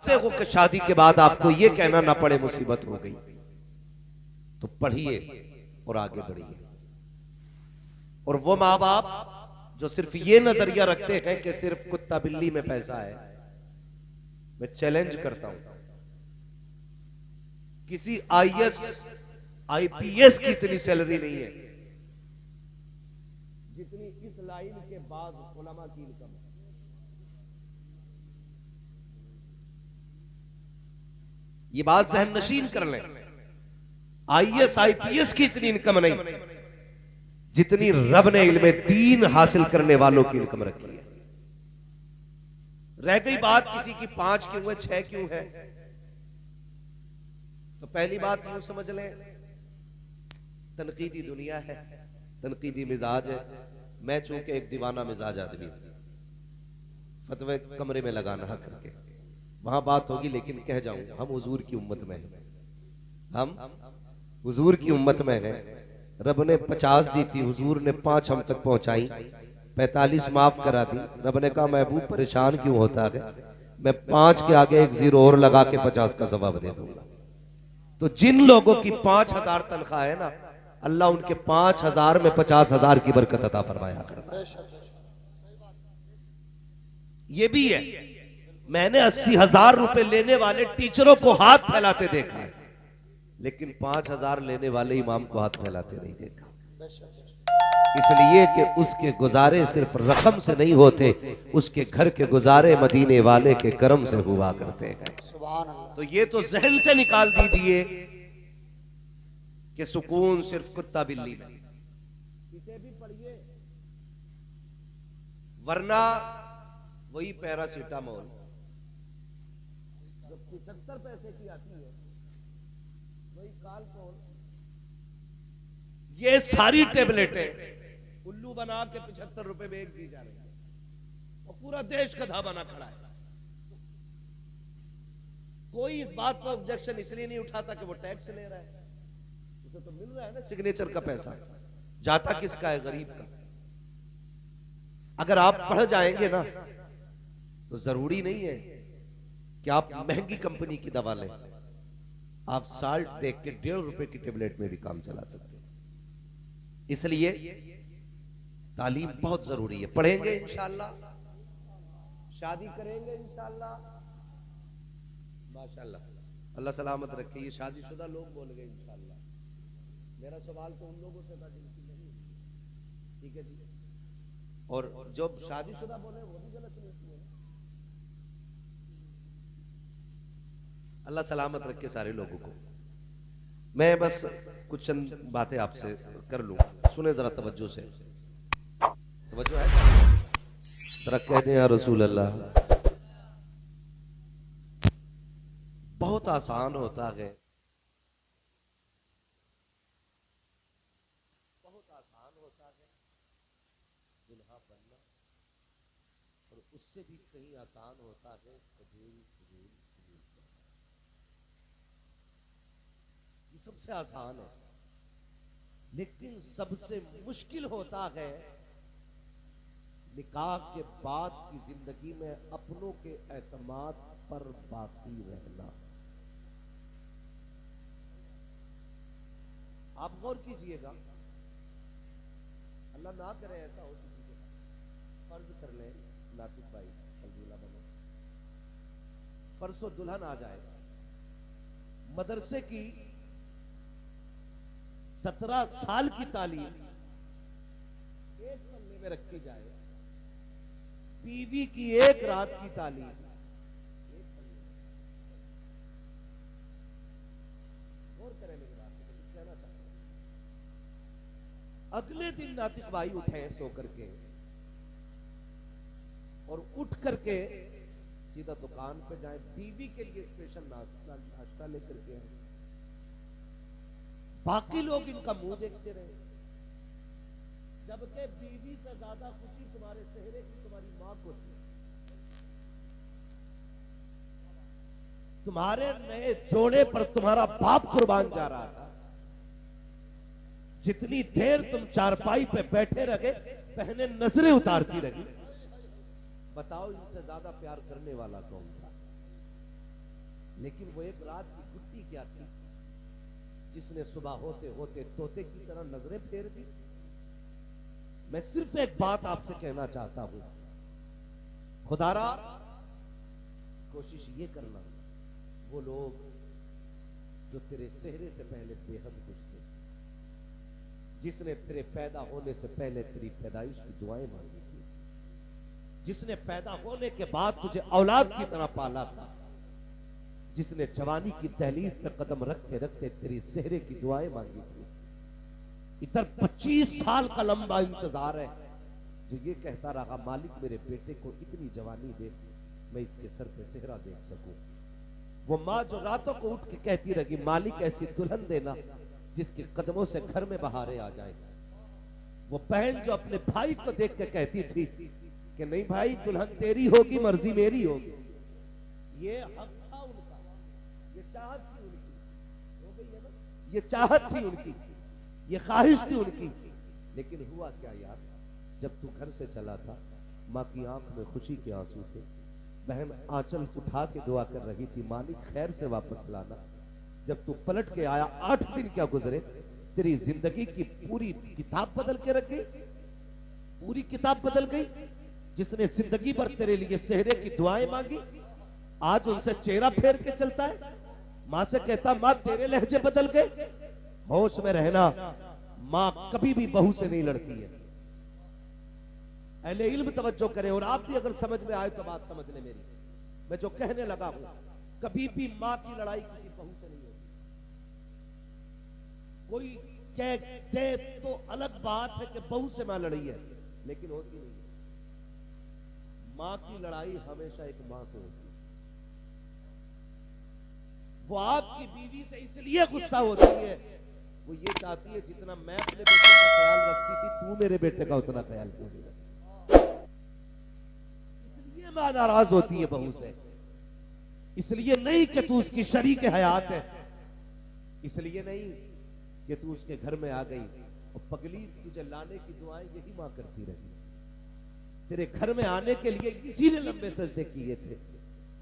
चाहते हो कि शादी के बाद आपको यह कहना ना पड़े मुसीबत हो गई, तो पढ़िए और आगे बढ़िए। और वो माँ बाप जो सिर्फ ये नजरिया रखते हैं कि सिर्फ कुत्ता बिल्ली में पैसा है, मैं चैलेंज करता हूं, किसी आईएएस आईपीएस की इतनी सैलरी नहीं है जितनी इस लाइन के बाद उलमा की इनकम है। ये बात जहन नशीन कर लें, आईएएस आईपीएस की इतनी इनकम नहीं जितनी रब ने इल्मे दीन हासिल करने वालों की इनकम रखी है। रह गई बात किसी की 5 क्यों है 6 क्यों है, तो पहली बात यूं समझ लें, तनकीदी दुनिया है, तनकीदी मिजाज है। मैं चूंकि एक दीवाना मिजाज आदमी हूं, फतवे कमरे में लगाना करके वहां बात होगी, लेकिन कह जाऊं हम हुजूर की उम्मत में हैं, हम हुजूर की उम्मत में हैं। रब ने 50 दी थी, हुजूर ने 5 हम तक पहुंचाई, 45 माफ करा दी। रब ने कहा महबूब परेशान क्यों होता है, मैं 5 के आगे एक 0 और लगा के 50 का जवाब दे दूंगा। तो जिन लोगों की 5000 तनख्वाह है ना, अल्लाह उनके 5000 में 50,000 की बरकत अता फरमाया करता है। ये भी है, मैंने 80,000 रुपए लेने वाले टीचरों को हाथ फैलाते देखा है, लेकिन 5,000 लेने वाले इमाम को हाथ फैलाते नहीं देखा। इसलिए कि उसके गुजारे सिर्फ रकम से नहीं होते, उसके घर के गुजारे मदीने वाले के करम से हुआ करते हैं। तो ये तो जहन से निकाल दीजिए कि सुकून सिर्फ कुत्ता बिल्ली में। इसे भी पढ़िए, वरना वही पैरासीटामोल जो 75 पैसे की आती है, वही कालपोल, ये सारी टेबलेटें उल्लू बना के 75 रुपए में एक दी जा रही है, और पूरा देश गधा बना खड़ा है। कोई इस बात पर ऑब्जेक्शन इसलिए नहीं उठाता कि वो टैक्स ले रहा है, उसे तो मिल रहा है ना सिग्नेचर का पैसा, जाता किसका है, गरीब का। अगर आप पढ़ जाएंगे ना, तो जरूरी नहीं है कि आप महंगी कंपनी की दवा लें, आप साल्ट देख के 1.5 रुपए की टेबलेट में भी काम चला सकते हैं। इसलिए तालीम बहुत जरूरी है। पढ़ेंगे इंशाअल्लाह, शादी करेंगे इंशाअल्लाह, माशाअल्लाह, अल्लाह सलामत रखे। ये शादीशुदा लोग बोल गए इंशाअल्लाह। मेरा सवाल तो उन लोगों से था जिनकी नहीं, ठीक है जी, और जो शादीशुदा बोले वो भी गलत नहीं है। अल्लाह सलामत रखे सारे लोगों को। मैं बस कुछ चंद बातें आपसे कर लूं, सुने जरा तवज्जो से, तवज्जो है जरा, कह दें या रसूल अल्लाह। बहुत आसान होता है, बहुत आसान होता है दुल्हा बनना, और उससे भी कहीं आसान होता है कबूल कबूल कबूल करना। ये सबसे आसान है, लेकिन सबसे मुश्किल होता है निकाह के बाद की जिंदगी में अपनों के एतमाद पर बाकी रहना। आप गौर कीजिएगा, अल्लाह ना करे ऐसा हो किसी के साथ। फर्ज कर ले नातिक भाई कल दूल्हा बनो, परसों दुल्हन आ जाए, मदरसे की 17 साल की तालीम एक पन्ने में रखी जाए, बीवी की 1 रात की तालीम एक पन्ने में। गौर करें मेरी बात को, कुछ कहना चाहता हूं। अगले दिन नातिक भाई उठे सो करके, और उठ करके सीधा दुकान पे जाए, बीवी के लिए स्पेशल नाश्ता लेकर के आए। बाकी लोग इनका मुंह देखते रहे, जबकि बीवी से ज्यादा खुशी तुम्हारे चेहरे की तुम्हारी मां को थी। तुम्हारे नए जोड़े पर तुम्हारा बाप कुर्बान जा रहा था। जितनी देर तुम चारपाई पे बैठे रहे, बहनें नजरें उतारती रही। बताओ इनसे ज्यादा प्यार करने वाला कौन था? लेकिन वो एक रात की गुट्टी क्या थी जिसने सुबह होते होते तोते की तरह नजरें फेर दी। मैं सिर्फ एक बात आपसे कहना चाहता हूं, खुदारा कोशिश ये करना, वो लोग जो तेरे सेहरे से पहले बेहद खुश थे, जिसने तेरे पैदा होने से पहले तेरी पैदाइश की दुआएं मांगी थी, जिसने पैदा होने के बाद तुझे औलाद की तरह पाला था, जिसने जवानी की दहलीज पे कदम रखते रखते तेरी सेहरे की दुआएं मांगी थी, इधर 25 साल का लंबा इंतजार है, जो ये कहता रहा मालिक मेरे बेटे को इतनी जवानी दे, मैं इसके सर पे सेहरा देख सकूं। वो माँ जो रातों को उठ के कहती रही मालिक ऐसी दुल्हन देना जिसके कदमों से घर में बहारें आ जाए। वो बहन जो अपने भाई को देख के कहती थी कि नहीं भाई दुल्हन तेरी होगी मर्जी मेरी होगी। ये हक था उनका, ये चाहत थी उनकी, हो गई है ना, ये चाहत थी उनकी, ये ख्वाहिश थी उनकी। लेकिन हुआ क्या यार, जब तू घर से चला था माँ की आंख में खुशी के आंसू थे, बहन आंचल उठा के दुआ कर रही थी मालिक खैर से वापस लाना। जब तू पलट के आया 8 दिन क्या गुजरे, तेरी जिंदगी की पूरी किताब बदल के रख गई, पूरी किताब बदल गई। जिसने जिंदगी भर तेरे लिए सेहरे की दुआएं मांगी, आज उनसे चेहरा फेर के चलता है। मां से कहता मां तेरे लहजे बदल गए। होश में रहना, मां कभी भी बहू से नहीं लड़ती है। अहले इल्म तवज्जो करें, और आप भी अगर समझ में आए तो बात समझ ले मेरी। मैं जो कहने लगा हूं, कभी भी मां की लड़ाई किसी बहू से नहीं होती। कोई कह दे तो अलग बात है कि बहू से मां लड़ी है, लेकिन होती नहीं है। मां की लड़ाई हमेशा एक मां से होती है। वो आपकी बीवी से इसलिए गुस्सा होती है, वो ये चाहती है जितना मैं अपने बेटे का ख्याल रखती थी तू मेरे बेटे का उतना ख्याल क्यों नहीं रखती। इसलिए मां नाराज होती है बहू से, इसलिए नहीं कि तू उसकी शरीक हयात है, इसलिए नहीं कि तू उसके घर में आ गई और पगली तुझे लाने की दुआएं यही मां करती रही। तेरे घर में आने के लिए इसी ने लंबे सजदे किए थे।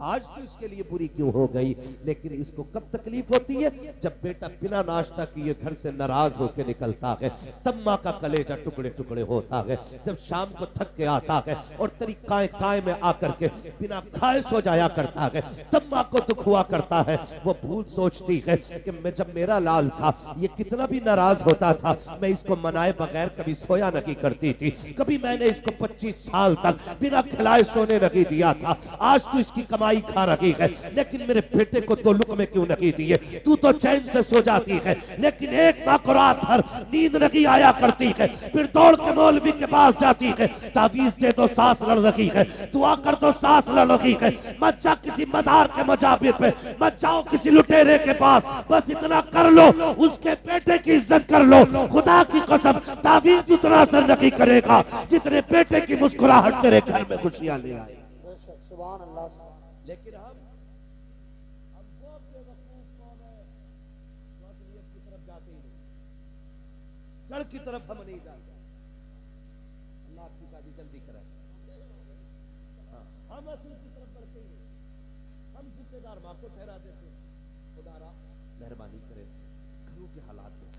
आज तो इसके लिए बुरी क्यों हो गई, लेकिन इसको कब तकलीफ होती है, जब बेटा बिना नाश्ता किए घर से नाराज होकर निकलता है, तब माँ का कलेजा टुकड़े टुकड़े होता है। जब शाम को थक के आता है और तेरी काय काय में आकर के बिना खाए सो जाया करता है, तब माँ को दुख हुआ करता है। वो भूल सोचती है कि मैं जब मेरा लाल था ये कितना भी नाराज होता था, मैं इसको मनाए बगैर कभी सोया नहीं करती थी, कभी मैंने इसको 25 साल तक बिना खिलाए सोने नहीं दिया था। आज तो इसकी कमाई खा रही है, लेकिन मेरे बेटे को तो लुक में क्यों नहीं दिए। तू तो चैन से सो जाती है, लेकिन एक माँ को रात भर नींद नहीं आया करती है, फिर दौड़ के मौलवी के पास जाती है, तावीज दे दो सांस लड़ रही है, दुआ कर दो सांस लड़ रही है। मत जा किसी मजार के मजाबिर पे, मत जाओ किसी लुटेरे के पास, बस इतना कर लो उसके बेटे की इज्जत कर लो। खुदा की कसम तावीज उतना असर नहीं करेगा जितने बेटे की मुस्कुराहट तेरे घर में खुशियां ले आए। लेकिन हम वो बेवकूफ कौन है जो असलियत की तरफ जाते ही नहीं, जड़ की तरफ हम नहीं जाते। अल्लाह आपकी शादी जल्दी कराए। हम असल की तरफ बढ़ते ही नहीं, हम जिम्मेदार मां को ठहरा देते। खुदारा मेहरबानी करे, घरों के हालात में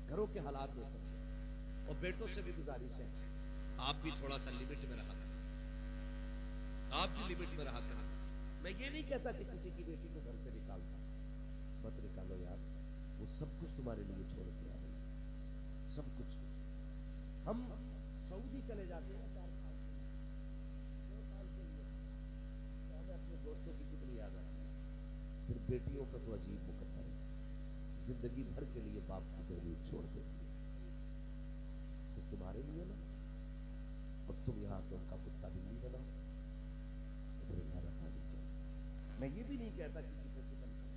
घरों के हालात में और बेटों से भी गुजारिश है, आप भी थोड़ा सा लिमिट में रहा, आप भी लिमिट में रहा करें। मैं ये नहीं कहता कि किसी की बेटी को घर से निकालता, मत निकालो यार, वो सब कुछ तुम्हारे लिए छोड़ के आ रही, सब कुछ। हम सऊदी चले जाते हैं 4 साल के लिए, 2 साल के लिए, तो हमें अपने दोस्तों की कितनी याद आती है। फिर बेटियों का तो अजीब मुकद्दर है, जिंदगी भर के लिए बाप की दहलीज छोड़ देती है, सिर्फ तुम्हारे लिए ना, और तुम यहाँ के उनका कुत्ता बिल्ली बनाओ। मैं ये भी नहीं कहता किसी पे सितम करो,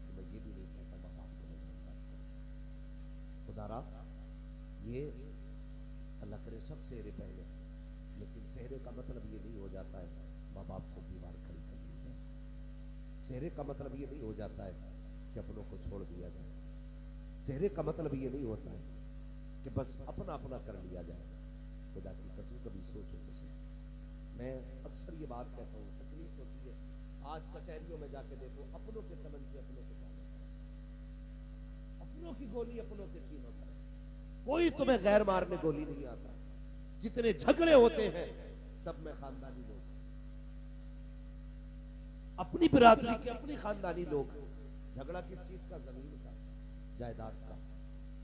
तो मैं ये भी नहीं कहता माँ बाप को नजरअंदाज करो। खुदारा ये अल्लाह करे सब सेहरे पहले, लेकिन सेहरे का मतलब ये नहीं हो जाता है माँ बाप से दीवार खड़ी कर दी जाए। सेहरे का मतलब ये नहीं हो जाता है कि अपनों को छोड़ दिया जाए। सेहरे का मतलब ये नहीं होता है कि बस अपना अपना कर लिया जाए। खुदा की कसम कभी सोचो तो सही। मैं अक्सर ये बात कहता हूँ, तकलीफ होती है आज कचहरियों में जाके देखो, अपनों के तमंचे अपनों के पास, अपनों की गोली अपनों के सीनों पर, कोई तुम्हें गैर मारने गोली नहीं आता। जितने झगड़े होते हैं सब में खानदानी लोग, अपनी बिरादरी के अपनी खानदानी लोग। झगड़ा किस चीज का? जमीन का, जायदाद का।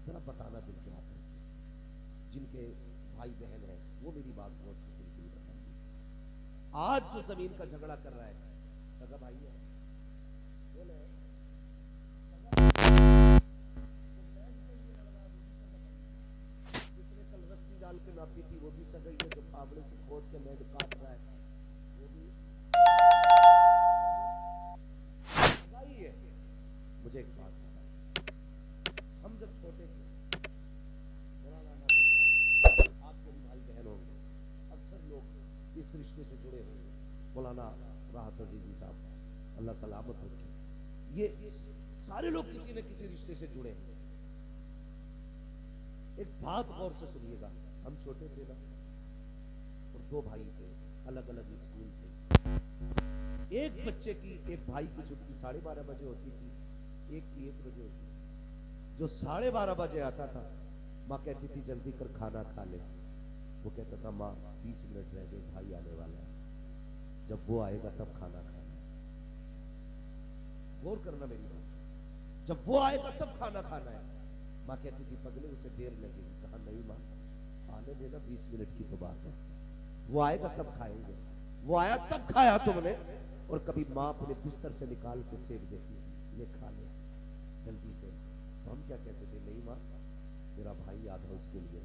जरा बताना दिल के हाथ में, जिनके भाई बहन है वो मेरी बात बहुत दिल की बताइए। आज जो जमीन का झगड़ा कर रहा है सगा भाई है, बोले जिसने कल रस्सी डाल के नापी थी वो भी सगाई है, जो फावड़े से खोद के मेड काट रहा है वो भी सगाई है। मुझे एक बात बताइए, हम जब छोटे थे, आपके भी भाई बहन होंगे, अक्सर लोग इस रिश्ते से जुड़े होंगे, मौलाना राहत अजीजी साहब अल्लाह सलामत रखे, ये सारे लोग किसी न किसी रिश्ते से जुड़े हैं। एक बात गौर से सुनिएगा, हम छोटे थे ना, और दो भाई थे, अलग अलग स्कूल थे। एक बच्चे की, एक भाई की छुट्टी 12:30 बजे होती थी, एक की 1 बजे होती थी। जो 12:30 बजे आता था, माँ कहती थी जल्दी कर खाना खा ले। वो कहता था माँ 20 मिनट रह गए, भाई आने वाला है, जब वो आएगा तब खाना खाना। गौर करना मेरी बात, जब वो आएगा तब खाना खाना है। माँ कहती थी पगले उसे देर लगेगी। कहा नहीं माँ, आने देना, 20 मिनट की तो बात है, वो आएगा तब खाएंगे। वो आया तब खाया तुमने। और कभी माँ अपने बिस्तर से निकाल के सेब देती थी, ये खा ले जल्दी से। तो हम क्या कहते थे, नहीं माँ मेरा भाई याद है उसके लिए।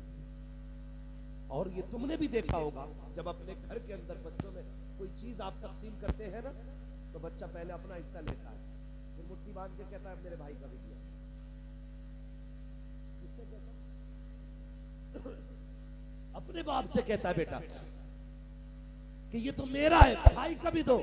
और ये तुमने भी देखा होगा, जब अपने घर के अंदर बच्चों में कोई चीज आप तकसीम करते हैं ना, तो बच्चा पहले अपना हिस्सा लेता है, फिर मुट्ठी बांध के कहता है मेरे भाई का भी दिया। अपने बाप से कहता है बेटा कि ये तो मेरा है, भाई का भी दो।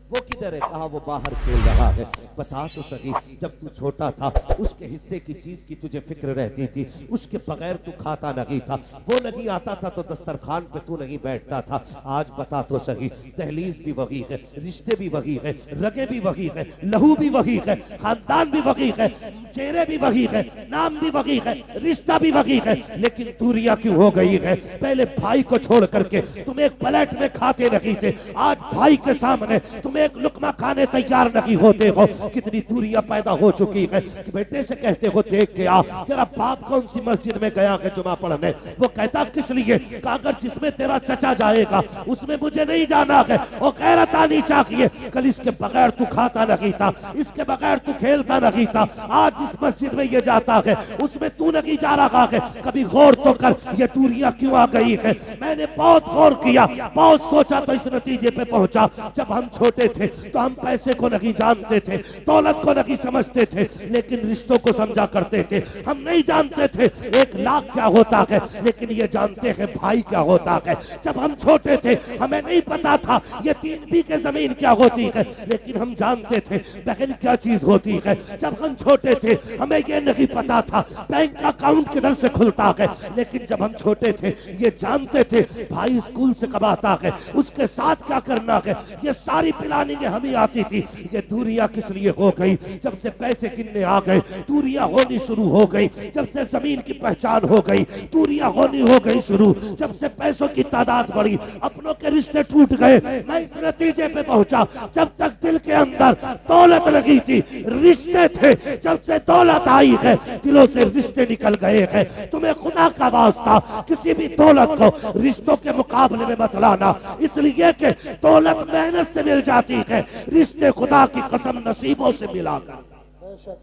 वो किधर है? कहा वो बाहर खेल रहा है। बता तो सही, जब तू छोटा था उसके हिस्से की चीज की तुझे फिक्र रहती थी, उसके बगैर तू खाता नहीं था। वो नहीं आता था तो दस्तरखान पे तू नहीं बैठता था। आज बता तो सही, दहलीज भी वही है, रिश्ते भी वही है, रगे भी वही है, लहू भी वही है, खानदान भी वही है, चेहरे भी वही है, नाम भी वही है, रिश्ता भी वही है, लेकिन दूरियां क्यों हो गई है? पहले भाई को छोड़ करके तुम एक प्लेट में खाते नहीं थे, आज भाई के सामने तुम एक लुकमा खाने तैयार नहीं होते हो। कितनी दूरियां पैदा हो चुकी है कि बेटे से कहते हो देख के आ, तेरा बाप कौन सी मस्जिद में गया है जुमा पढ़ने? वो कहता किस लिए? कि अगर जिसमें तेरा चचा जाएगा उसमें मुझे नहीं जाना है। वो गैरत आनी चाहिए। कल इसके बगैर तू खाता नहीं था, इसके बगैर तू खेलता नहीं था, आज इस मस्जिद में ये जाता है उसमें तू नहीं जा रहा है। कभी गौर तो कर, ये दूरियां क्यों आ गई है? मैंने बहुत गौर किया, बहुत सोचा, तो इस नतीजे पे पहुंचा, जब हम छोटे थे तो हम पैसे को नहीं जानते थे, दौलत को नहीं समझते थे, लेकिन रिश्तों को समझा करते थे। हम नहीं जानते थे 1 लाख क्या होता है, लेकिन ये जानते हैं भाई क्या होता है। जब हम छोटे थे हमें नहीं पता था ये 3 बीघे जमीन क्या होती है, लेकिन हम जानते थे बहन क्या चीज होती है। जब हम छोटे थे हमें ये नहीं पता था बैंक का अकाउंट किधर से खुलता है, लेकिन जब हम छोटे थे ये जानते थे भाई स्कूल से कब आता है, उसके साथ क्या करना है, ये सारी प्लानिंग हमें आती थी। ये दूरियां किस लिए हो गई? जब से पैसे गिनने आ गए दूरियां होनी शुरू हो गई, जब से जमीन की पहचान हो गई दूरियां होनी हो गई शुरू, जब से पैसों की तादाद बढ़ी अपनों के रिश्ते टूट गए। मैं इस नतीजे पे पहुंचा, जब तक दिल के अंदर दौलत लगी थी रिश्ते थे, जब से दौलत आई है दिलों से रिश्ते निकल गए हैं। तुम्हें खुदा का वास्ता किसी भी दौलत को रिश्तों के मुकाबले में मत लाना, इसलिए कि दौलत मेहनत से मिल जाती है, रिश्ते खुदा की कसम नसीबों से मिलाकर।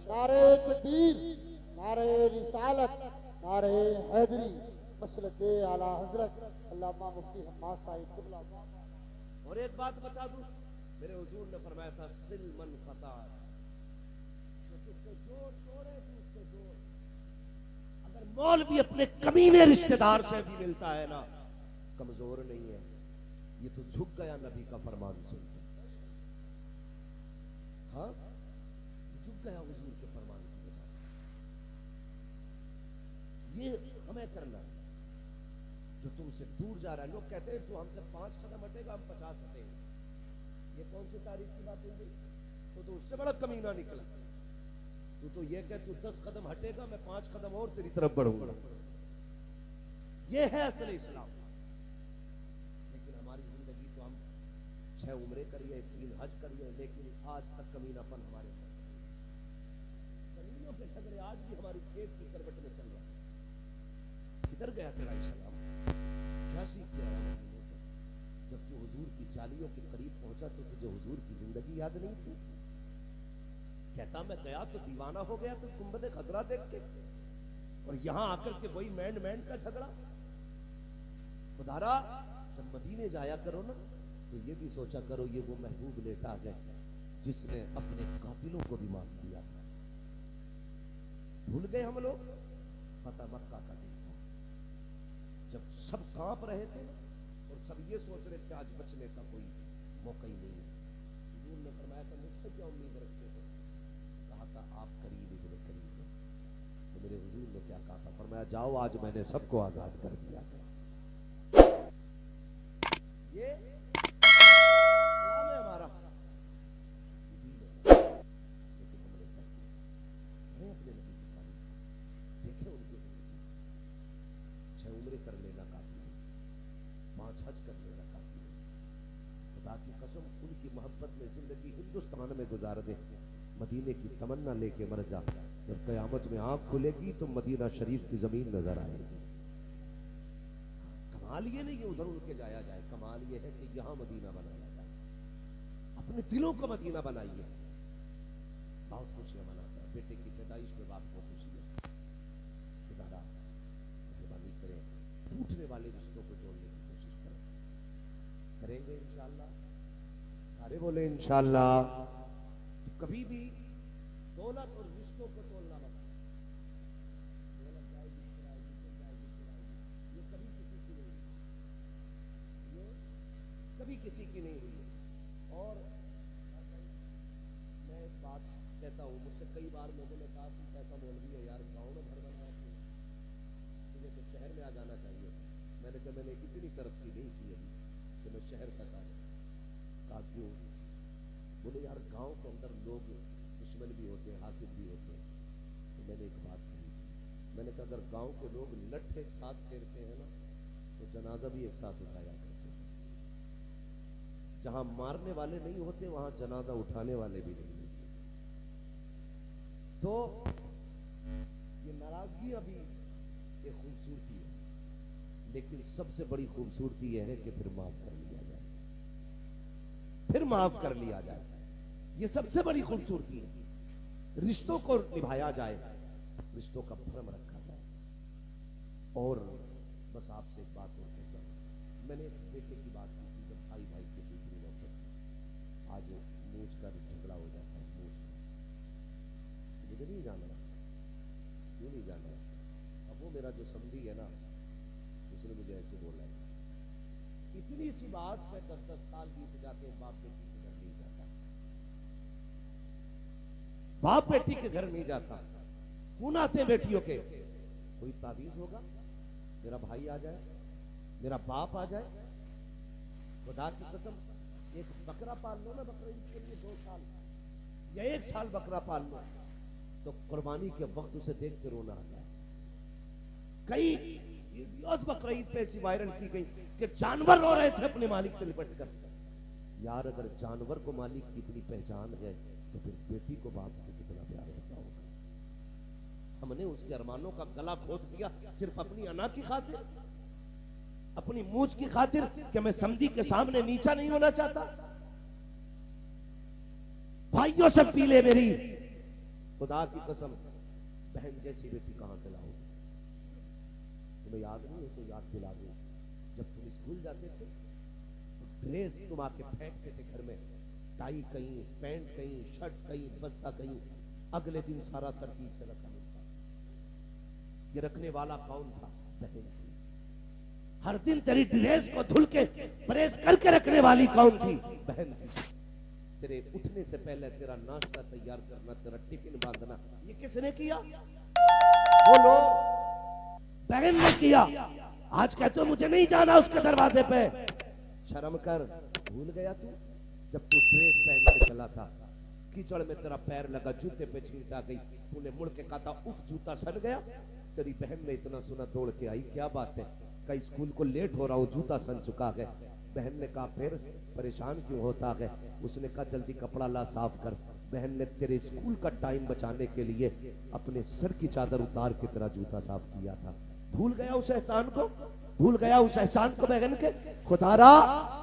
नारे तकबीर, नारे रिसालत, नारे हैदरी, मसलके आला हजरत अल्लामा मुफ्ती हम्माद साहिब क़िबला। और एक बात बता दूं, मेरे हुजूर ने फरमाया था सिल मन क़ता, जो तुझसे जोड़ तोड़े तू उससे जोड़। अगर मौलवी अपने कमीने रिश्तेदार से भी मिलता है ना, कमजोर नहीं है, ये तो झुक गया नबी का फरमान सुन। हाँ, झुक गया हुजूर के फरमान की वजह से। ये हमें करना है जो तुमसे दूर जा रहा है। लोग कहते हैं तू हमसे 5 कदम हटेगा हम 50 हटेंगे, ये कौन सी तारीफ की बात हुई? तो उससे बड़ा कमीना निकला। तू तो ये कह, तू 10 कदम हटेगा, मैं 5 कदम और तेरी तरफ बढ़ूंगा। ये है असल इस्लाम। लेकिन हमारी जिंदगी तो हम 6 उम्रें करिए, 3 हज करिए, लेकिन आज तक कमीनापन हमारे अंदर। कमीनों के झगड़े आज भी हमारी खेत की करवट में चल रहा है। किधर गया तेरा इस्लाम? क्या सीख के आया मदीने से? जब तू हुजूर की जालियों के करीब पहुंचा तो तुझे हुजूर की जिंदगी याद नहीं थी? कहता मैं गया तो दीवाना हो गया तो गुंबद खजरा देख के, और यहां आकर के वही मैंड का झगड़ा। खुदारा जब मदीने जाया करो ना तो ये भी सोचा करो ये वो महबूब लेटा गए जिसने अपने कातिलों को भी माफ किया था। भूल गए हम लोग? पता मक्का का दिन था जब सब कांप रहे थे और सब ये सोच रहे थे आज बचने का कोई मौका ही नहीं है। हुजूर ने फरमाया था मुझसे क्या उम्मीद रखते थे? कहा था आप करीब इब्ने करीब हो। तो मेरे हुजूर ने क्या कहा था? फरमाया जाओ आज मैंने सबको आजाद कर दिया। ये इस्लाम है हमारा। लेकिन हमने क्या किया? हमें अपने नबी की तारीफ देखे, उनकी जिंदगी 6 उम्रें कर लेना काफी है, 5 हज कर लेना काफी है। खुदा की कसम उनकी मोहब्बत में जिंदगी हिंदुस्तान में गुजार दे, मदीने की तमन्ना लेके मर जा। जब कयामत में आंख खुलेगी तो मदीना शरीफ की जमीन नजर आएगी। कमाल ये नहीं है उधर उड़ के जाया जाए, कमाल ये है कि यहां मदीना बनाया जाए। अपने दिलों को मदीना बनाइए। बहुत खुशियां मनाता है बेटे की पैदाइश में, बाप को खुशी है। खुदारा मेहरबानी करें, टूटने वाले रिश्तों को जोड़ने की कोशिश करें। करेंगे इंशाअल्लाह? सारे बोले इंशाअल्लाह। तो कभी भी दौलत और रिश्तों को तोड़ना मत। दौलत जाएगी, ये कभी किसी की नहीं हुई, ये कभी किसी की नहीं हुई। और मैं एक बात कहता हूँ, मुझसे कई बार लोगों ने कहा कि कैसा मौलवी है यार, गाँव में घर बनाया तुझे तो शहर में आ जाना चाहिए। मैंने कहा मैंने इतनी तरक्की नहीं की अभी कि मैं शहर तक आया। कहा क्यों? बोले यार गांव के अंदर लोग दुश्मन भी होते हैं, हासिद भी होते हैं। तो मैंने एक बात कही, मैंने कहा अगर गांव के लोग लठ एक साथ फेरते हैं ना तो जनाजा भी एक साथ उठाया करते हैं। जहां मारने वाले नहीं होते वहां जनाजा उठाने वाले भी नहीं होते। तो ये नाराजगी अभी एक खूबसूरती है, लेकिन सबसे बड़ी खूबसूरती यह है कि फिर माफ कर लिया जाए, फिर माफ कर लिया जाए। ये सबसे बड़ी खूबसूरती है। रिश्तों को निभाया जाए, रिश्तों का भरम रखा जाए। और बस आपसे एक बात और कहता हूं, मैंने बेटे की बात की थी जब भाई भाई से दूसरी नौबत थी। आज मूछ का झगड़ा हो जाता है, मूछ मुझे नहीं जाना, क्यों नहीं जाना? अब वो मेरा जो समधी है ना, उसने मुझे ऐसे बोला है, इतनी सी बात पे 10-10 साल बीत जाते हैं, बाप बेटी के घर नहीं जाता, बाप बेटी के घर नहीं जाता। खून आते हैं बेटियों के। कोई तावीज होगा? मेरा भाई आ जाए, मेरा बाप आ जाए, खुदा की कसम एक बकरा पाल लो ना, बकरीद के लिए 2 साल या 1 साल बकरा पाल लो तो कुर्बानी के वक्त उसे देख के रोना आता है। कई वीडियोस बकरीद पे ऐसी वायरल की गई कि जानवर रो रहे थे अपने मालिक से लिपट कर। यार अगर जानवर को मालिक की इतनी पहचान है तो फिर बेटी को बाप से कितना प्यार होता होगा। हमने उसके अरमानों का गला घोट दिया सिर्फ अपनी अना की खातिर, अपनी मूछ की खातिर कि मैं समधी के सामने नीचा नहीं होना चाहता। भाइयों से पीले मेरी, खुदा की कसम बहन जैसी बेटी कहां से लाऊं? तुम्हें याद नहीं हो तो याद दिला दूं, जब तुम स्कूल जाते थे तो ड्रेस तुम आके फेंकते थे घर में, टाई कहीं, पैंट कहीं, शर्ट कहीं, बस्ता कहीं, अगले दिन सारा तरतीब से रखा मिलता। ये रखने वाला कौन था? बहन थी। हर दिन तेरी ड्रेस को धुल के प्रेस करके रखने वाली कौन थी? बहन थी। तेरे उठने से पहले तेरा नाश्ता तैयार करना, तेरा टिफिन बांधना, ये किसने किया? बोलो, बहन ने किया। आज कहते हो मुझे नहीं जाना उसके दरवाजे पे। शर्म कर, भूल गया तू? जब तू ड्रेस पहन के चला था, कीचड़ में तेरा पैर लगा, जूते पे छींट आ गई, तूने मुड़ के कहा था उफ जूता सन गया। तेरी बहन ने इतना सुना दौड़ के आई, क्या बात है? कहीं स्कूल को लेट हो रहा हूँ, जूता सन चुका है। बहन ने कहा फिर परेशान क्यों होता है? उसने कहा जल्दी कपड़ा ला साफ कर। बहन ने तेरे स्कूल का टाइम बचाने के लिए अपने सर की चादर उतार के तेरा जूता साफ किया था। भूल गया उस एहसान को? भूल गया उस एहसान को बहन के? खुदारा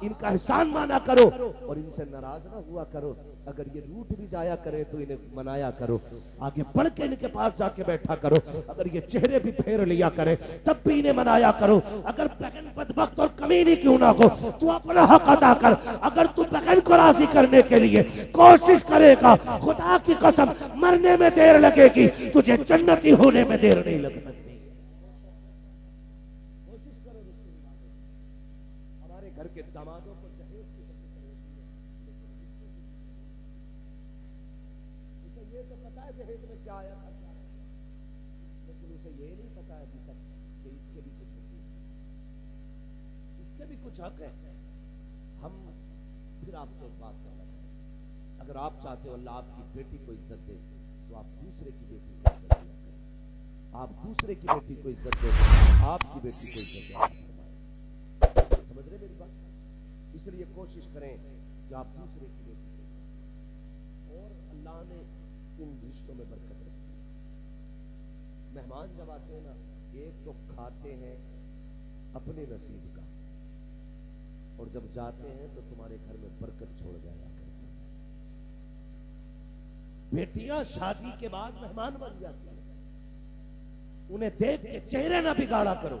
इनका एहसान माना करो और इनसे नाराज ना हुआ करो। अगर ये रूठ भी जाया करे तो इन्हें मनाया करो, आगे बढ़ के इनके पास जाके बैठा करो। अगर ये चेहरे भी फेर लिया करे तब भी इन्हें मनाया करो। अगर बहन बदबख्त और कमीनी क्यों ना हो, तू अपना हक अदा कर। अगर तू बहन को राजी करने के लिए कोशिश करेगा, खुदा की कसम मरने में देर लगेगी, तुझे जन्नती होने में देर नहीं लग सकती। घर के दामादों को दहेज की उसे ये तो पता है दहेज में क्या आया था, लेकिन उसे ये नहीं पता है अभी तक कि इसके भी कुछ हक है। हम फिर आपसे एक बात कहना चाहते, अगर आप चाहते हो अल्लाह आपकी बेटी को इज्जत दे तो आप दूसरे की बेटी को इज्जत दिया करें। आप दूसरे की बेटी को इज्जत दे, आपकी बेटी को इज्जत दिया। समझ रहे मेरी बात? इसलिए कोशिश करें कि आप दूसरे की बेटी को, और अल्लाह ने इन रिश्तों में बरकत रखी। मेहमान जब आते हैं ना, एक तो खाते हैं अपने नसीब का, और जब जाते हैं तो तुम्हारे घर में बरकत छोड़ जाया करती है। बेटियां शादी के बाद मेहमान बन जाती हैं, उन्हें देख के चेहरे ना बिगाड़ा करो।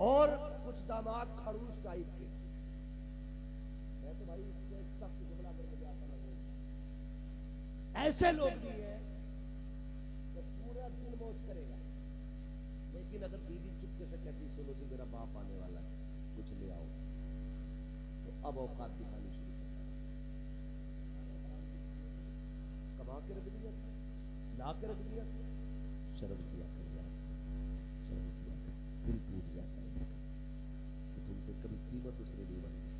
और कुछ दामाद खड़ूस टाइप के, मैं तो भाई इससे सख्त जुमला करके जाता हूं। ऐसे लोग भी हैं तो पूरा दिन मौज करेगा, लेकिन अगर बीवी चुपके से कहती सुनो जी मेरा बाप आने वाला है, कुछ ले आओ, तो अब औकात दिखानी शुरू करता है। कमा के रख दिया, ला के रख दिया, शर्म किया कर यार, शर्म किया कर, दिल टूट जाता है। तुमसे कभी कीमत उसने नहीं मांगी,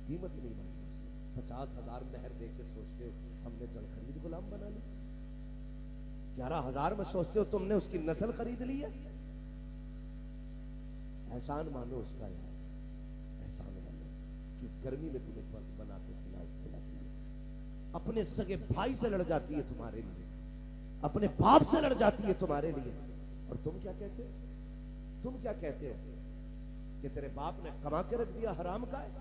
कीमत नहीं मांगी उसने। 50,000 मेहर दे के सोचते हो हमने जड़ खरीद गुलाम बना ली, 11,000 में सोचते हो तुमने उसकी नस्ल खरीद ली है। एहसान मानो उसका यार, एहसान मानो कि इस गर्मी में तुम्हें बना के खिलाती है। अपने सगे भाई से लड़ जाती है तुम्हारे लिए, अपने बाप से लड़ जाती है तुम्हारे लिए, और तुम क्या कहते हो? तुम क्या कहते हो कि तेरे बाप ने कमा के रख दिया हराम का है?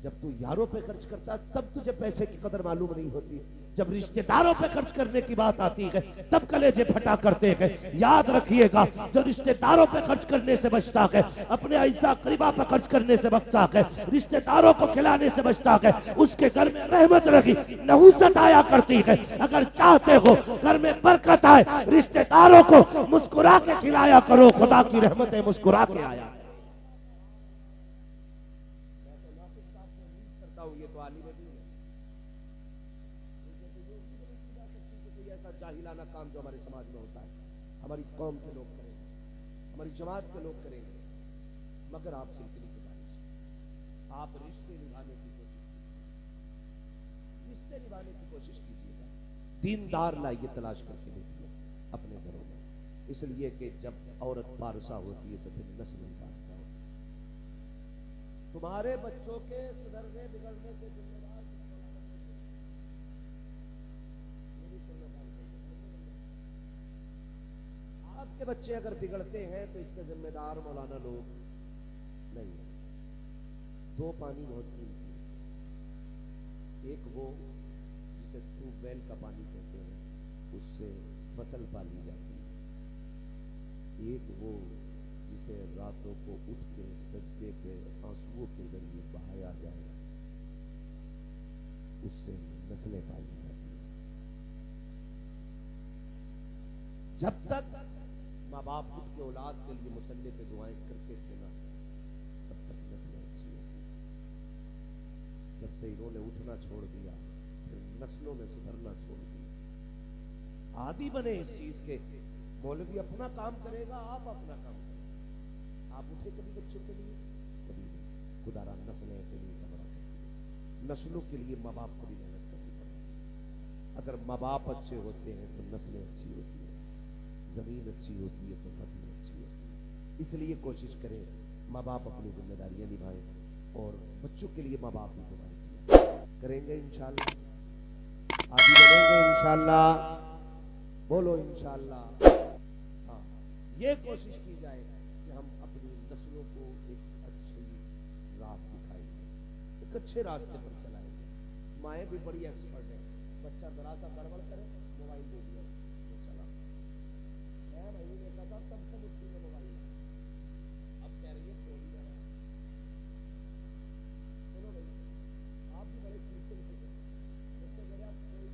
जब तू यारों पे खर्च करता है तब तुझे पैसे की कदर मालूम नहीं होती, जब रिश्तेदारों पे खर्च करने की बात आती है तब कलेजे फटा करते हैं। याद रखिएगा, जो रिश्तेदारों पे खर्च करने से बचता है, अपने अइज़ा करीबा पे खर्च करने से बचता है, रिश्तेदारों को खिलाने से बचता है, उसके घर में रहमत रखी नहुसत आया करती है। अगर चाहते हो घर में बरकत आए, रिश्तेदारों को मुस्कुरा के खिलाया करो, खुदा की रहमतें मुस्कुरा के आया। ये तो आलिम दीन है, कोई ऐसा जाहिलाना काम जो हमारे समाज में होता है हमारी कौम के लोग करेंगे, हमारी जमात के लोग करेंगे। मगर आपसे इतनी गुजारिश, आप रिश्ते निभाने की कोशिश कीजिए, रिश्ते निभाने की कोशिश कीजिएगा। दीनदार लाइए तलाश करके देखिए अपने घरों में, इसलिए कि जब औरत पारसा होती है तो फिर नस्ल पारसा होती है। तुम्हारे बच्चों के सुधरने बिगड़ने के जिम्मेदार आपके बच्चे अगर बिगड़ते हैं तो इसके जिम्मेदार मौलाना लोग नहीं है। दो पानी बहुत कीमती है, एक वो जिसे ट्यूबवेल का पानी कहते हैं, उससे फसल पाली जाती है, एक वो जिसे रातों को उठ के सजदे पे आंसुओं के जरिए बहाया जाए, उससे नस्लें पाली जाती है। जब तक माँ बाप खुद के औलाद के लिए मुसल्ले पे दुआएं करते थे ना, तब तक नस्लें अच्छी होती। जब से इन्होंने उठना छोड़ दिया, फिर नस्लों में सुधरना छोड़ दिया। आदी बने इस चीज के, मौलवी अपना काम करेगा, आप अपना काम करें। आप उठे कभी बच्चों के लिए? कभी नहीं। खुदारा नस्लें ऐसे नहीं संभला करती। नस्लों के लिए माँ बाप को भी मेहनत करनी पड़ती है। अगर माँ बाप अच्छे होते हैं तो नस्लें अच्छी होती है, जमीन अच्छी होती है तो फसलें अच्छी होती है। इसलिए कोशिश करें माँ बाप अपनी जिम्मेदारियां निभाएं और बच्चों के लिए माँ बाप भी दुआएं किया करेंगे इंशाल्लाह, आगे बढ़ेंगे इंशाल्लाह, बोलो इंशाल्लाह। हाँ, ये कोशिश की जाए कि हम अपनी नस्लों को एक अच्छी राह दिखाएंगे, एक अच्छे रास्ते पर चलाएंगे। माएँ भी बड़ी एक्सपर्ट है, बच्चा जरा सा गड़बड़ करे मोबाइल दे दिया चला, 6 महीने का था तब से मुट्ठी में मोबाइल, अब कह रही है चोरी कर रहा है। चलो भाई आप भी बड़े सीखते थे, जैसे मेरे आप कोई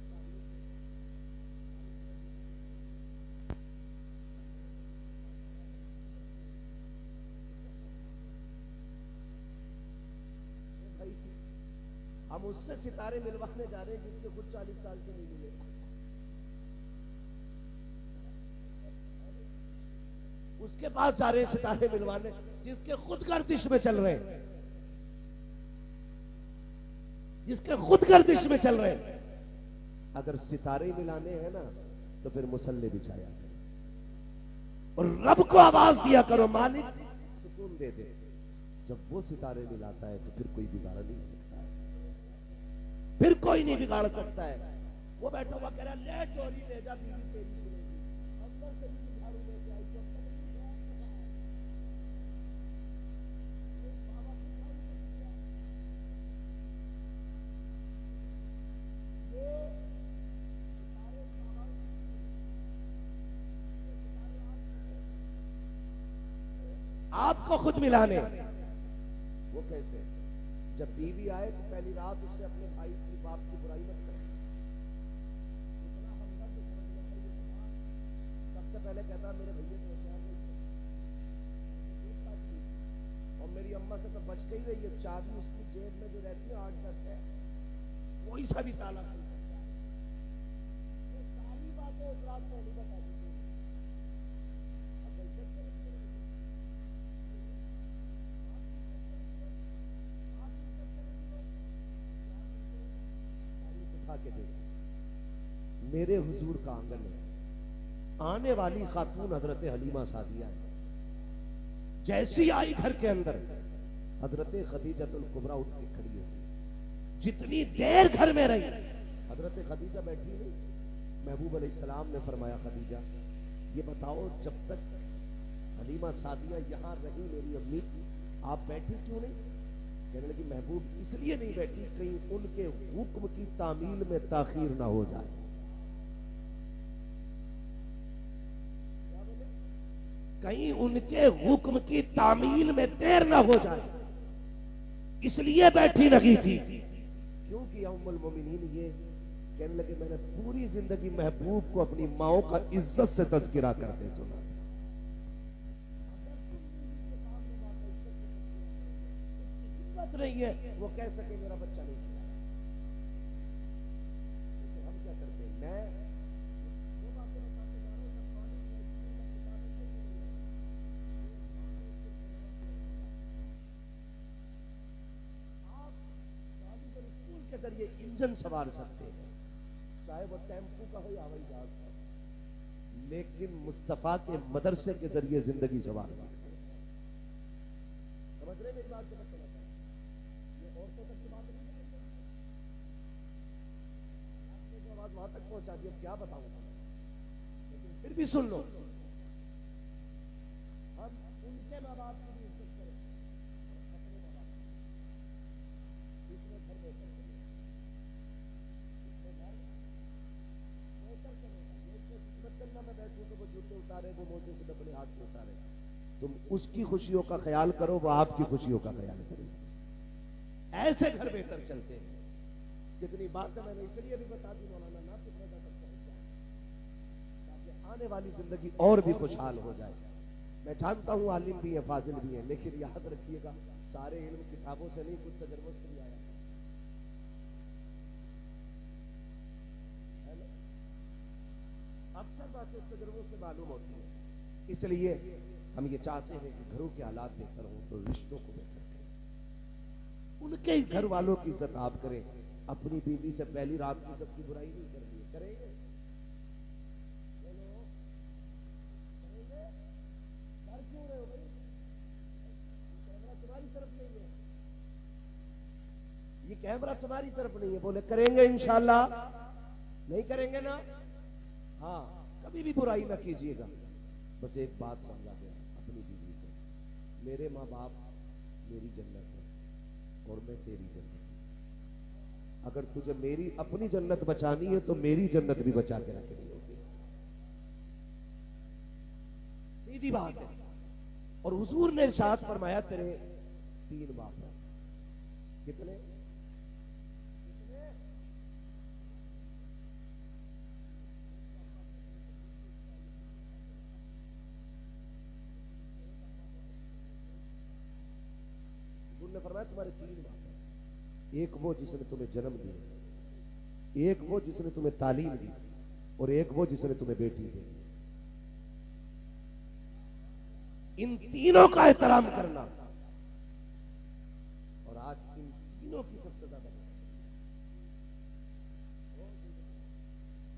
भाई हम उससे सितारे मिलवाने जा रहे हैं जिसके खुद 40 साल से नहीं मिले। उसके पास जा रहे हैं सितारे मिलवाने जिसके खुद गर्दिश में चल रहे हैं, जिसके खुद गर्दिश में चल रहे हैं। अगर सितारे मिलाने हैं ना तो फिर मुसल्ले बिछाया करो और रब को आवाज दिया करो, मालिक सुकून दे दे। जब वो सितारे मिलाता है तो फिर कोई बिगाड़ नहीं सकता है, फिर कोई नहीं बिगाड़ सकता है। वो बैठा हुआ कह रहा ले डोरी ले जा, बीवी तेरी सुनेगी, अंदर से भी झाड़ू लेके आई तो आपको खुद मिलाने। वो कैसे? जब बीवी आए तो पहली रात उससे अपने भाई की बाप की बुराई मत करें। सबसे पहले कहता मेरे भैया तो होशियार नहीं थे और मेरी अम्मा से तो बच के ही रही है, चाबी उसकी जेब में जो रहती है 8-10 है, वही सा भी ताला खुल सकता है। ये सारी बातें उस रात को नहीं बता दी। के देखो मेरे हुजूर का आंगन है, आने वाली खातून हजरत हलीमा सादिया है। जैसी आई घर के अंदर हजरत खदीजतुल कुबरा उठ के खड़ी हो गई। जितनी देर घर में रही हजरत खदीजा बैठी नहीं, महबूब अलैहिस्सलाम ने फरमाया खदीजा ये बताओ जब तक हलीमा सादिया यहां रही मेरी अम्मी, आप बैठी क्यों नहीं? कहने लगी महबूब इसलिए नहीं बैठी कहीं उनके हुक्म की तामील में ताखीर ना हो जाए। कहीं उनके हुक्म की तामील में देर ना हो जाए, इसलिए बैठी लगी थी। क्योंकि उम्मुल मोमिनीन ये कहने लगे मैंने पूरी जिंदगी महबूब को अपनी माओ का इज्जत से तज़किरा करते सुना। नहीं है वो कह सके मेरा बच्चा नहीं किया। तो हम क्या करते हैं? मैं वो बातें बताते जा रहा हूं। आप स्कूल के जरिए इंजन संवार सकते हैं, चाहे वो टेम्पू का हो या हवाई जहाज का, लेकिन मुस्तफा के मदरसे के जरिए जिंदगी संवार सकते हैं। समझ रहे मेरी बात? औरतों तक की बात नहीं करेंगे, आपने जो आवाज वहां तक पहुंचा दिया क्या बताऊंगा, लेकिन फिर भी सुन लो। हम उनके माँ बाप की भी इज्जत करें, अपने माँ बाप इसमें घर बेहतर करें, इसमें घर बेहतर करेगा। ये किस्मत करना मैं बैठूं तो वो जूते उतारे, वो मोजे खुद अपने हाथ से उतारे। तुम उसकी खुशियों का ख्याल करो, वो आपकी खुशियों का ख्याल करेगी। ऐसे घर बेहतर चलते हैं। कितनी बातें मैंने इसलिए भी बता दी मौलाना ना कितना ताकि आने वाली जिंदगी और भी खुशहाल हो जाए। मैं जानता हूं आलिम भी है, फाजिल भी है, लेकिन याद रखिएगा सारे इल्म किताबों से नहीं, कुछ तजर्बों से भी आया है ना। अक्सर बातें तजर्बों से मालूम होती है। इसलिए हम ये चाहते हैं कि घरों के हालात बेहतर हों तो रिश्तों को बेहतर करें। उनके ही घर वालों की इज्जत आप करें। अपनी बीवी से पहली रात की सबकी बुराई नहीं करनी है। करेंगे? डर क्यों रहे हो भाई? कैमरा तुम्हारी तरफ नहीं है, ये कैमरा तुम्हारी तरफ नहीं है। बोले करेंगे इंशाल्लाह। नहीं करेंगे ना? हाँ, कभी भी बुराई ना कीजिएगा। बस एक बात समझा दें अपनी बीवी को, मेरे माँ बाप मेरी जन्नत है और मैं तेरी जन्नत हूं। अगर तुझे मेरी अपनी जन्नत बचानी है तो मेरी जन्नत भी बचा के रखनी होगी। सीधी बात है। और हुजूर ने इरशाद फरमाया तेरे 3 बाप हैं। कितने? ने फरमाया तुम्हारे 3 बाप हैं। एक वो जिसने तुम्हें जन्म दिया, एक वो जिसने तुम्हें तालीम दी, और एक वो जिसने तुम्हें बेटी दी। इन तीनों का एहतराम करना। और आज इन तीनों की सबसे ज्यादा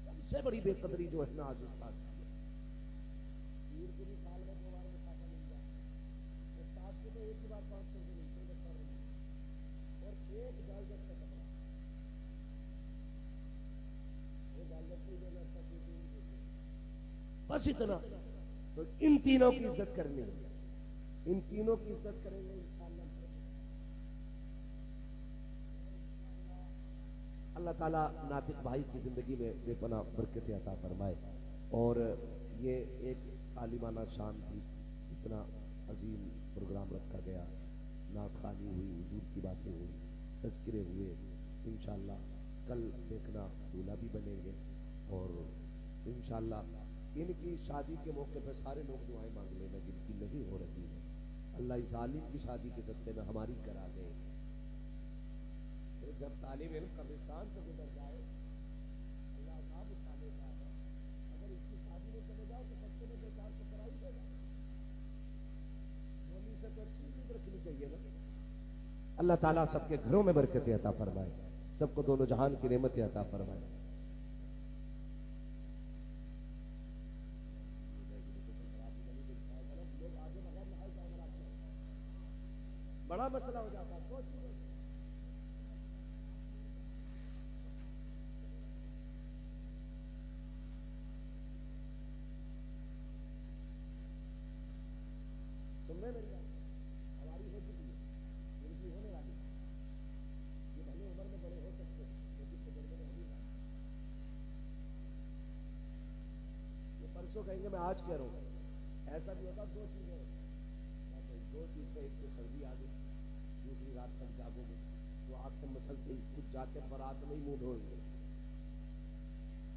सबसे बड़ी बेकदरी जो है ना आज उस्ताद की है। साल में 2 बार मुसाफा मिल जाए, उस्ताद को तो एक ही बार 500 रुपये मिलते हैं और एक जायजत का कपड़ा, बस इतना। तो इन तीनों की इज्जत करनी है, इन तीनों की इज्जत करेंगे इंशाअल्लाह। अल्लाह ताला नातिक भाई की जिंदगी में बेपनाह बरकत अता फरमाए। और ये एक आलिमाना शान थी, इतना अजीम प्रोग्राम रखा गया, नात खानी हुई, हुजूर की बातें हुई, तज़किरे हुए। इंशाअल्लाह कल देखना दूल्हा भी बनेंगे और इंशाअल्लाह इनकी शादी के मौके पर सारे लोग दुआएं मांग लेना जिनकी नहीं हो रही है। अल्लाह इस आलिम की शादी के सदक़े में हमारी करा दे। तो जब तालिब इल्म कब्रिस्तान से गुजर जाए अल्लाह साहब उठा लेता है। अगर इसकी शादी में चले जाओ तो बच्चे में 2-4 करा ही देगा। मम्मी से तो अच्छी उम्मीद रखनी चाहिए ना। अल्लाह ताला सबके घरों में बरकत अता फरमाए, सबको दोनों जहान की नेमत अता फरमाए। बड़ा मसला हो जाता है। सुन रहे मेरी बात? हमारी हो चुकी है, उनकी होने वाली है। ये भले उम्र में बड़े हो सकते हैं लेकिन तजुर्बे में नहीं। ये परसों कहेंगे मैं आज कह रहा हूँ, ऐसा भी होता। 2 चीजें, 2 चीज पे, एक तो सर्दी आ गई, दूसरी रात तक जागोगे तो आग के मसलते ही कुछ जाके बारात में ही मुंह धोएंगे,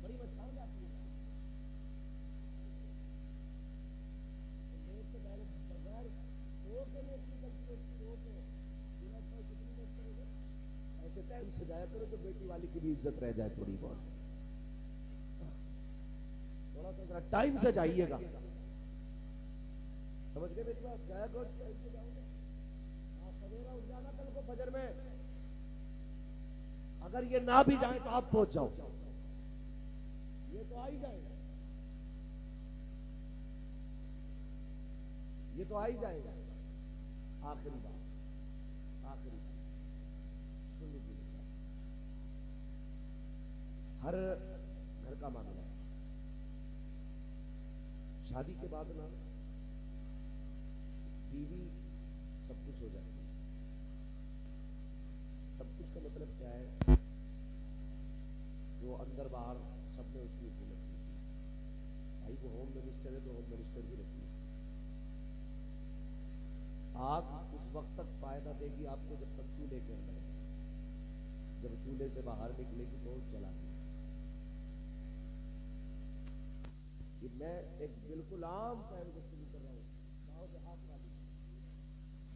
बड़ी मछाओ जाती है। ऐसे टाइम से जाया करो तो बेटी वाली की भी इज्जत रह जाए थोड़ी बहुत। थोड़ा सा जरा टाइम से जाइएगा, समझ गए मेरी बात? जाया करो टाइम से जाओगे। सवेरा उठ जाना कल को फजर में। अगर ये ना भी जाए तो आप पहुंच जाओ, ये तो आ ही जाएगा, ये तो आ ही जाएगा। आखिरी बात, आखिरी बात सुन लीजिए। हर घर का मामला है, शादी के बाद ना बीवी सब कुछ हो जाती है। सब कुछ का मतलब क्या है? जो अंदर बाहर सब में उसकी हुकूमत चलती है। भाई वो होम मिनिस्टर है तो होम मिनिस्टर ही रहती है। आग उस वक्त तक फायदा देगी आपको जब तक चूल्हे के अंदर है। जब चूल्हे से बाहर निकलेगी तो जला देगी। ये मैं एक बिल्कुल आम पहल गुफ्तगू कर रहा हूँ, गाँव देहात वाली,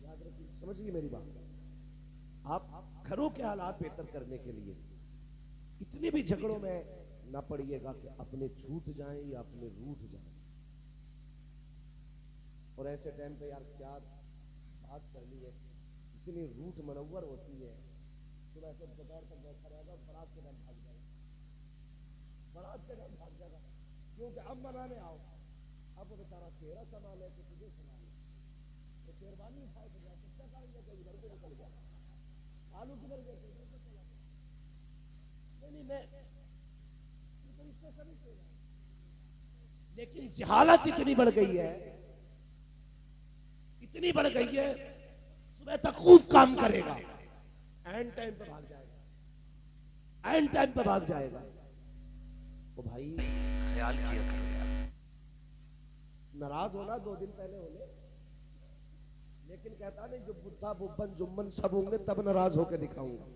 याद रखिए, समझिए मेरी बात। आप घरों के हालात बेहतर करने के लिए इतने भी झगड़ों में ना पड़िएगा कि अपने छूट जाएं या अपने रूठ जाएं। और ऐसे टाइम पे यार क्या बात करनी है, इतनी रूट मनव्वर होती है, सुबह से दोपहर तक बैठा रहेगा, बारात के टाइम भाग जाएगा, बारात के टाइम भाग जाएगा, क्योंकि अब मनाने आओ, अब वो बेचारा तेरा संभाले कि तुझे संभाले, तो शेरवानी उठाए तो जा सकता करेंगे, कहीं घर पे निकल गया, आलू किधर गए, नहीं मैं तो इसमें सभी से, लेकिन जहालत इतनी बढ़ गई है, इतनी बढ़ गई है, सुबह तक खूब काम करेगा, एंड टाइम पे भाग जाएगा, एंड टाइम पे भाग जाएगा। तो भाई ख्याल किया करो यार, नाराज होना 2 दिन पहले होने, लेकिन कहता नहीं जो बुद्धा बुब्बन जुम्मन सब होंगे तब नाराज होकर दिखाऊंगा,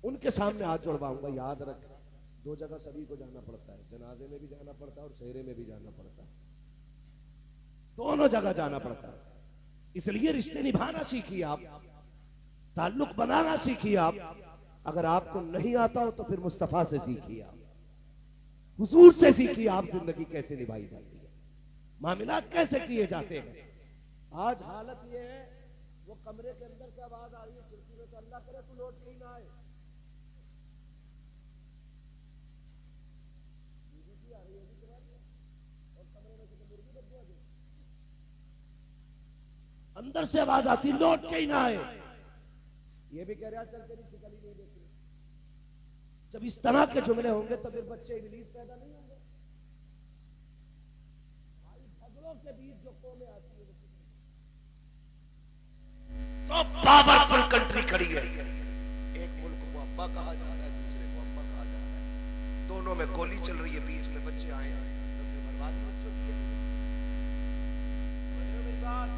उनके सामने हाथ जोड़वाऊंगा। याद रख, 2 जगह सभी को जाना पड़ता है, जनाजे में भी जाना पड़ता है और सेहरे में भी जाना पड़ता है, दोनों जगह जाना पड़ता है। इसलिए रिश्ते निभाना सीखिए आप, ताल्लुक बनाना सीखिए आप। अगर आपको नहीं आता हो तो फिर मुस्तफा से सीखिए आप, हुजूर से सीखिए आप जिंदगी कैसे निभाई जाती है, मामलात कैसे किए जाते हैं। आज हालत ये है, वो कमरे के अंदर से आवाज आ रही है खिड़की में, तो अल्लाह करे तू लौट के ही ना आए, आ रही है और कमरे में से मुर्गी बच गया, अंदर से आवाज आती लौट के ही ना आए, ये भी कह रहा चल तेरी शिकल ही नहीं देखी। जब इस तरह के जुमले होंगे तो फिर बच्चे इब्लीस पैदा नहीं होंगे। झगड़ों के बीच जो कौमें आती है तो पावरफुल कंट्री खड़ी है, एक मुल्क को अब्बा कहा जाता है, दूसरे को अम्मा कहा जाता है, दोनों में गोली चल रही है, बीच में बच्चे आए हैं, तो बर्बादी हो चुकी है। मेरी बात,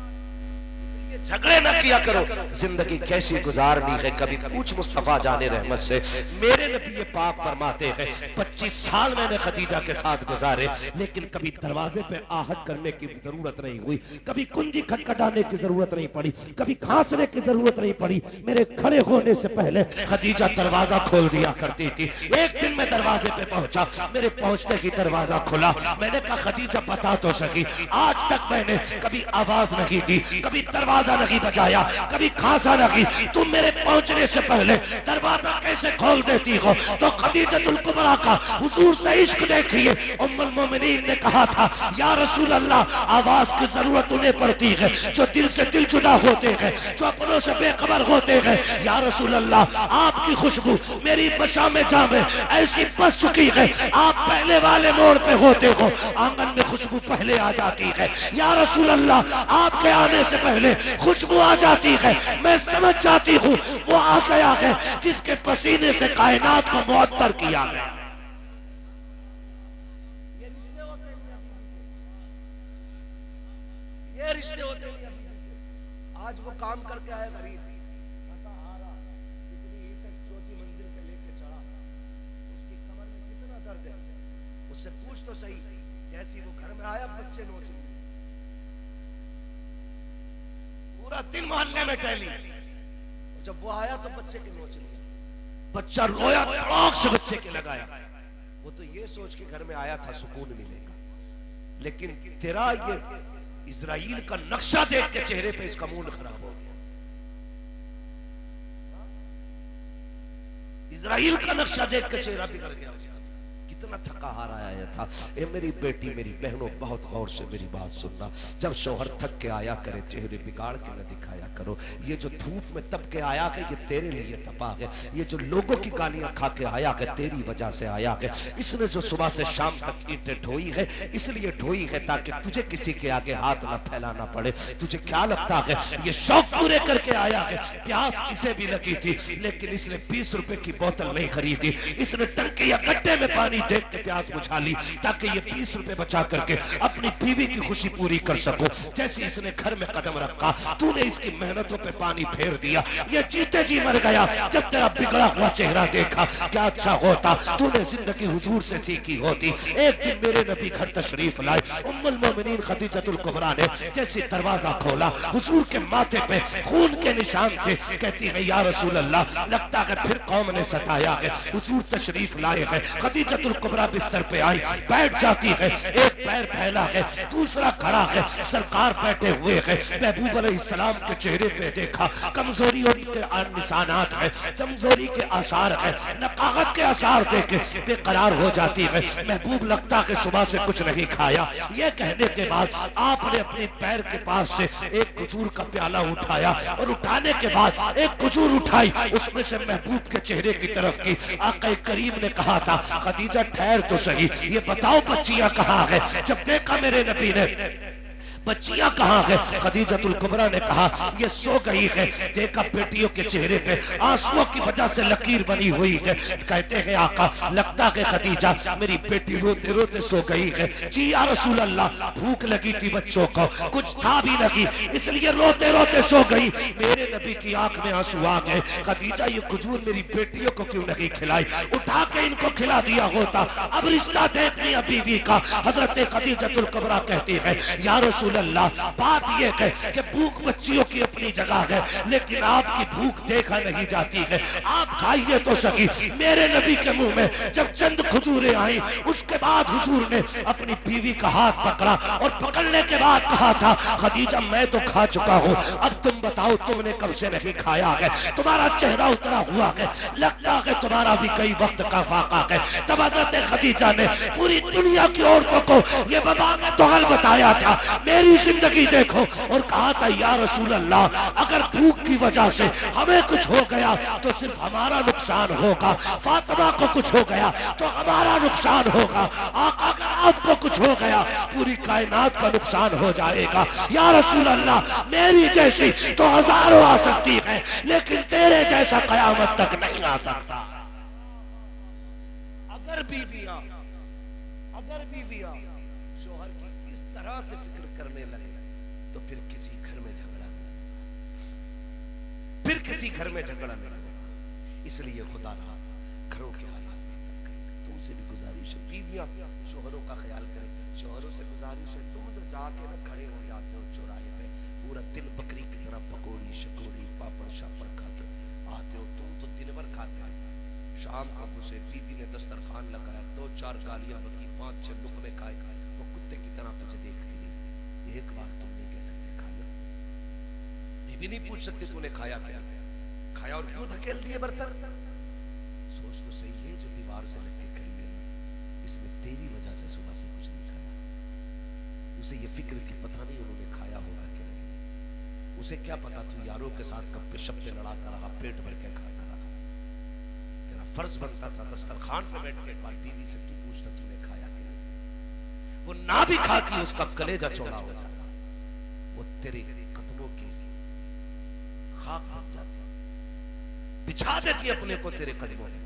झगड़े ना किया करो, जिंदगी कैसी गुजारनी है कभी पूछ मुस्तफा जाने रहमत से। मेरे नबी पाक फरमाते हैं 25 साल मैंने खदीजा के साथ गुजारे, लेकिन कभी दरवाजे पे आहट करने की जरूरत नहीं हुई, कभी कुंजी खटखटाने की जरूरत नहीं पड़ी, कभी खांसने की जरूरत नहीं पड़ी। मेरे खड़े होने से पहले खदीजा दरवाजा खोल दिया करती थी। एक दिन मैं दरवाजे पे पहुंचा, मेरे पहुंचते ही दरवाजा खुला, मैंने कहा खदीजा बता तो सकी, आज तक मैंने कभी आवाज नहीं दी, कभी दरवाजा नहीं बजाया, कभी खांसा नहीं, तुम मेरे पहुंचने से पहले दरवाजा कैसे खोल देती हो। तो खदीजतुल कुबरा का हुजूर से इश्क देखिए। उम्मुल मोमिनीन ने कहा था या रसूल अल्लाह, आवाज की जरूरत उन्हें पड़ती है जो दिल से दिल जुदा होते हैं, जो अपनों से बेखबर होते हैं। या रसूल अल्लाह, आपकी खुशबू मेरी मशाम जामे ऐसी बस चुकी है, आप पहले वाले मोड़ पे होते हो, आंगन में खुशबू पहले आ जाती है। या रसूल अल्लाह, आपके आने से पहले खुशबू आ जाती है, मैं समझ जाती हूँ वो आ गया है जिसके पसीने से कायनात को मुअत्तर किया गया। ये रिश्ते होते हैं। आज वो काम करके आया गरीब, चौथी मंजिल पे लेके चढ़ा, उसकी कमर में कितना दर्द है, उससे पूछ तो सही। जैसे वो घर में आया बच्चे नोच लिए, पूरा दिन मोहल्ले में टहली, जब वो आया तो बच्चे के नोच लिए, बच्चा रोया, तड़ाक से बच्चे के लगाया। वो तो ये सोच के घर में आया था सुकून मिलेगा, लेकिन तेरा ये इजराइल का नक्शा देख के चेहरे पे इसका मूड खराब हो गया। इजराइल का नक्शा देख के चेहरा बिगड़ गया, कितना थका हारा आया था। ए मेरी बेटी, मेरी बहनों, बहुत गौर से मेरी बात सुनना। जब शौहर थक के आया करे, चेहरे बिगाड़ के न दिखाया करो। ये जो धूप में तप के आया है, ये तेरे लिए तपा है। ये जो लोगों की गालियां खा के आया है, तेरी वजह से आया है। इसने जो सुबह से शाम तक ईंटें ढोई है, इसलिए ढोई है ताकि तुझे किसी के आगे हाथ न फैलाना पड़े। तुझे क्या लगता है ये शौक पूरे करके आया है? प्यास इसे भी लगी थी, लेकिन इसने 20 रुपए की बोतल नहीं खरीदी। इसने टंकी या गड्ढे में पानी देख के प्यास बुझा ली ताकि ये 20 रुपए बचा करके अपनी बीवी की खुशी पूरी कर सको। जैसे इसने घर में कदम रखा, तूने इसकी मेहनतों पे पानी फेर दिया। ये जीते जी मर गया जब तेरा बिगड़ा हुआ चेहरा देखा। क्या अच्छा होता तूने जिंदगी हुजूर से सीखी होती। एक दिन मेरे नबी घर तशरीफ लाए, उम्मुल मोमिनीन खदीजतुल कुबरा ने जैसे दरवाजा खोला, हुजूर के माथे पे खून के निशान थे। कहती है या रसूल अल्लाह, लगता है फिर कौम ने सताया है। हुजूर तशरीफ लाए हैं, खदीजतुल खदीजतुल कुबरा बिस्तर पे आई, बैठ जाती है, एक पैर फैला है, दूसरा खड़ा है, सरकार बैठे हुए है। महबूब अलैहिस्सलाम के चेहरे पे देखा, कमजोरी के निशानात है, कमजोरी के आसार है, नकाहत के आसार देखे बेकरार हो जाती है। महबूब लगता है सुबह से कुछ नहीं खाया। ये कहने के बाद आपने अपने पैर के पास से एक खजूर का प्याला उठाया और उठाने के बाद एक खजूर उठाई, उसमें से महबूब के चेहरे की तरफ की। आका करीम ने कहा था, खदीजा ठहर तो सही, ये बताओ बच्चियां कहाँ है? जब देखा मेरे नबी ने बच्चियां कहाँ है? खदीजतुल कुबरा ने कहा ये सो गई है। देखा बेटियों के चेहरे पे आंसुओं की वजह से लकीर बनी हुई है। कहते हैं आका लगता है खदीजा मेरी बेटी रोते रोते सो गई है। जी या रसूल अल्लाह, भूख लगी थी बच्चों को, कुछ था भी नहीं, इसलिए रोते रोते सो गई। मेरे नबी की आंख में आंसू आ गए। खदीजा ये खजूर मेरी बेटियों को क्यों नहीं खिलाई? उठा के इनको खिला दिया होता। अब रिश्ता देख लिया बीवी का। हजरत खदीजतुल कुबरा कहती है या रसूल अल्लाह, बात यह है कि भूख बच्चियों की अपनी जगह है, लेकिन आपकी भूख देखा नहीं जाती है। आप खाइए तो सही। मेरे नबी के मुंह में जब चंद खजूरें आई, उसके बाद हुजूर ने अपनी बीवी का हाथ पकड़ा और पकड़ने के बाद कहा था खदीजा मैं तो खा चुका हूँ, अब तुम बताओ तुमने कब से नहीं खाया है? तुम्हारा चेहरा उतरा हुआ है, लगता है तुम्हारा भी कई वक्त का फाका है। तब हजरत खदीजा ने पूरी दुनिया की औरतों को यह बबा में दोहल बताया था, मेरी जिंदगी देखो, और कहा था या रसूल अल्लाह अगर भूख की वजह से हमें कुछ हो गया तो सिर्फ हमारा नुकसान होगा, फातिमा को कुछ हो गया तो हमारा नुकसान होगा, आका अगर आपको कुछ हो गया पूरी कायनात का नुकसान हो जाएगा। या रसूल अल्लाह मेरी जैसी तो हजारों आ सकती है, लेकिन तेरे जैसा कयामत तक नहीं आ सकता। अगर बीवियां शोहर की इस तरह से फिक्र करने लगे तो फिर किसी घर में झगड़ा नहीं, इसलिए खुदा रहा घरों के हालात बेहतर करे। तुमसे भी गुजारिश है बीवियां शोहरों का ख्याल करें। शोहरों से गुजारिश है, तुम जो जाके ना खड़े हो जाते हो चौराहे पे, पूरा दिन बकरी की तरह पकौड़ी शकौड़ी पापड़ शापड़ खाते आते हो, तुम तो दिन भर खाते हो। शाम को उसे बीवी ने दस्तरखान लगाया, 2-4 गालियां बकी, 5-6 लुकमे खाए, वो कुत्ते की तरह तुझे देखती रही। एक बार तुम नहीं कह सकते खाना, बीवी नहीं पूछ सकती तूने खाया क्या, खाया और क्यों धकेल दिए बर्तन? सोच तो सही है, जो दीवार से लग के खड़ी है इसमें तेरी वजह से सुबह से कुछ नहीं खाया। उसे ये फिक्र थी पता नहीं उन्होंने खाया होगा कि नहीं, उसे क्या पता तू यारों के साथ गप्पे शप्पे लड़ाता रहा, पेट भर के खाता रहा। तेरा फर्ज बनता था दस्तरखान पे बैठ के एक बार बीवी से तू पूछता तूने खाया कि नहीं। वो ना भी खाती उसका कलेजा चौड़ा हो जाता, वो तेरे कदमों की खाक बन जाती, बिछा देती अपने को तेरे कदमों में।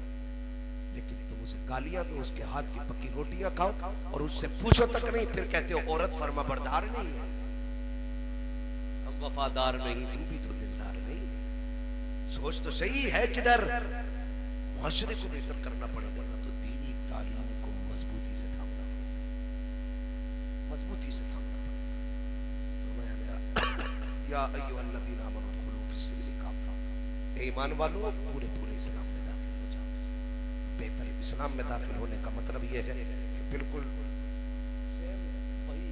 लेकिन तुम उसे गालियां दो, उसके हाथ की पक्की रोटियां खाओ और उससे पूछो तक नहीं, फिर कहते हो औरत फर्मा बरदार नहीं है, हम वफादार नहीं, तू भी तो दिलदार नहीं। सोच तो सही है किधर मुआशरे को बेहतर करना पड़ेगा ना, तो दीनी तालीम को मजबूती से थामना पड़ेगा, मजबूती से थामना पड़ेगा। या अय्युहल्लज़ीना आमनू उदखुलू फिस्सिल्मी काफ़ा, ईमान वालों पूरे पूरे इस्लाम में दाखिल हो जाओ। बेहतर इस्लाम में दाखिल होने का मतलब यह है कि बिल्कुल वही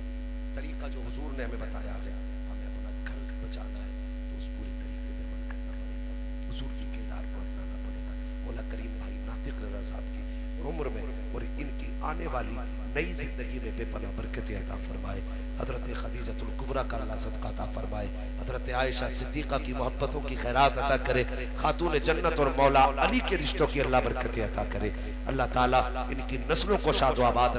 तरीका जो हुजूर ने हमें बताया है, हमें अपना घर बचाना है तो उस पूरे तरीके पे अमल करना पड़ेगा, हुजूर की किरदार को अपनाना पड़ेगा। मौला करीम भाई नातिक रज़ा साहब की उम्र में और इनकी आने वाली नई जिंदगी में बेपनाह बरकतें अता फरमाए। हजरत खदीजतुल कुबरा का अल्लाह सदका अता फरमाए। हजरत आयशा सिद्दीका की मोहब्बतों की खैरात अता करे। खातून जन्नत और मौला अली के रिश्तों की अल्लाह बरकतें अता करे। अल्लाह ताला इनकी नस्लों को शाद व आबाद